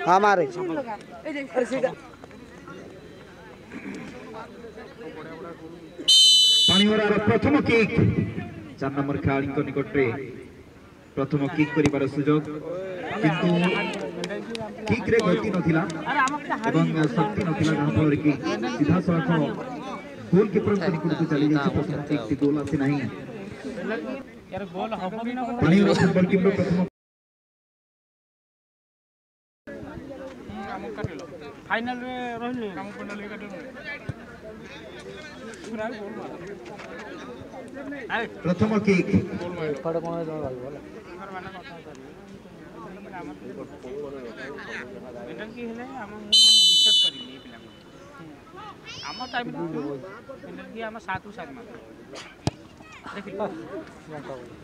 हाँ मारे पाणीवरार प्रथम किक 4 नंबर खेलाड़ी निकट में प्रथम किक करिवार सुजोग किंतु किक रे गति नथिला एवं शक्ति नथिला जहाँ फल कि सीधा सड़क गोलकीपर निकट को चली जाइए प्रथम किक टी गोल आसी नहीं पाणीवरार फुटबॉल टीम रो प्रथम फाइनल रे रहले काम फाइनल रे प्रथम किक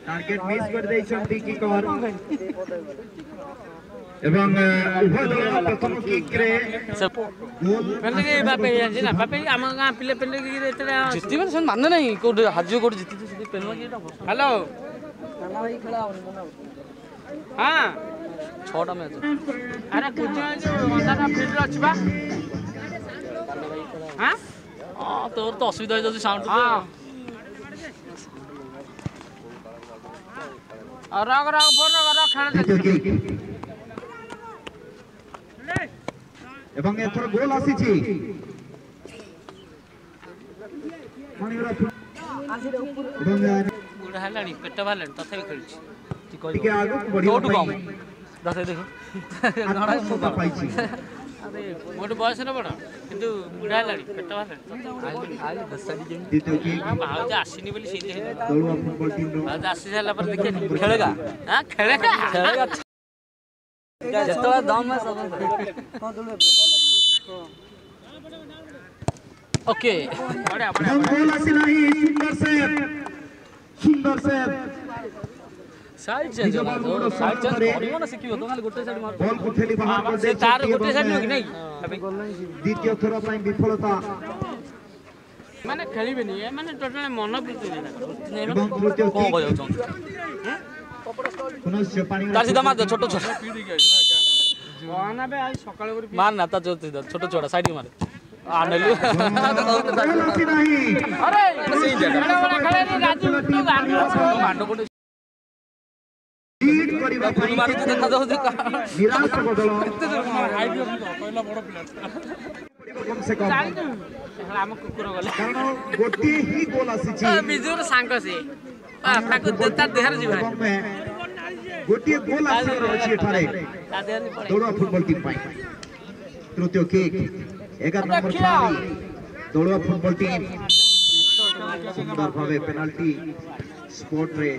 टार्गेट मिस कर दे छंती की कवर एवं उभय दल प्रथम किक रे गोल पेले के बापे जानि ना बापे हम गां पिले पेले के एतरा जिति मन माने नहीं को हाजियो को जिति से पेले केटा हेलो नाना भाई खेला हां 6टा मैच अरे कुछ जो अंधारा फील्ड अछि बा हां तोर तो असुविधा हो जदी साउंड हां और अगर फोन कर खेल एवं एथर गोल आसी छी मानिरा बुढ़ा हलानी पेट भालन तथापि खेलछि टिके आगु बढ़ियो कम दस देखो गणा सोता पाइछि अरे मोट बयस न बड़ किंतु बुढ़ा हलानी पेट भालन आज दसडी जेम द्वितीय की आज आसीनी बोली सीधे दौड़वा फुटबॉल टीम रो आज आसी जाला पर देखिए खेलेगा हां खेलेगा जतला दम में सब ओके बड़ा गोल आसी नहीं सुंदर से साइड चेंज साइड चेंज करियो ना सिकियो तो खाली गोटे साइड मार बॉल को ठेली बाहर कर दे तार गोटे साइड नो कि नहीं द्वितीय थर पई विफलता माने खेलिबे नहीं माने टोटल मन बुझे नहीं एवं तृतीय को हो जाउ पुनः पानी तार सीधा मार दे छोटो छोटो वाना बे आज सकाळ कर मार ना ता छोटो छोटा साइड मार आ नेलु अरे सही जगह बड़ा खेले राजू तो मांडो को लीड करिबा गोल मारी देखा दो निराश बदल हाइट पहिला बड़ प्लेयर कम से कम हम कुकुर गले कारण गोटी ही गोल आसी छी बिजुर सांग से ताको देता देहर जीवा गोटी गोल आसी रहछि एठारे दौड़ा फुटबॉल टीम पाई तृतीय किक 11 नंबर खेलाड़ी दौड़ा फुटबॉल टीम सुंदर भावे पेनाल्टी स्पॉट रे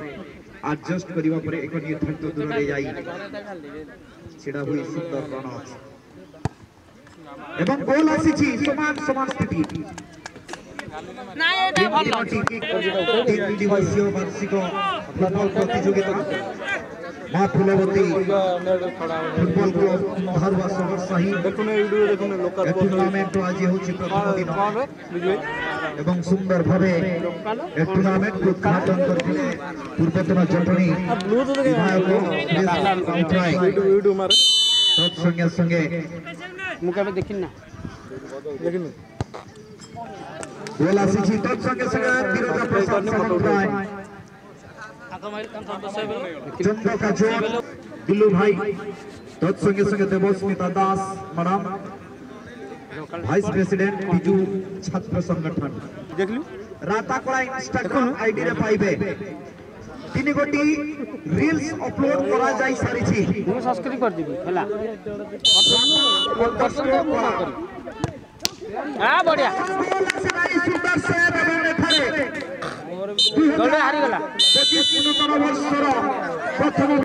एडजस्ट करिवा परे एक निर्धारित दूर रे जाई छिडा हुई सुंदर रण एवं गोल आसी छी समान समान स्थिति ना एटा भलो तीन दिवसीय वार्षिक फुटबॉल प्रतियोगिता मां फुलवती फुटबॉल क्लब हरवा शहर सही देखुने वीडियो देखुने लोकल टूर्नामेंट आज होछि प्रथम दिन एवं सुंदर भावे टूर्नामेंट को उद्घाटन करथिले पूर्वतन जटनी वीडियो मारे तत् संगे संगे मुका में देखिन ना देखिन गोल आसी छी तत् संगे संगे विरोध प्रसाद सामंतराय चंद्रका जोर दिल्लू भाई तत् संगे संगे देवस्मिता दास मैडम वाइस प्रेसिडेंट बिजू छात्र संगठन देखलु राताकला इंस्टाग्राम आईडी रे पाइबे 3 गोटी रील्स अपलोड करा जाई सारी छी मु सब्सक्राइब कर दिबी हला हां बढ़िया सुंदर से बने खड़े गोल हारी गला 25 वर्षर प्रथम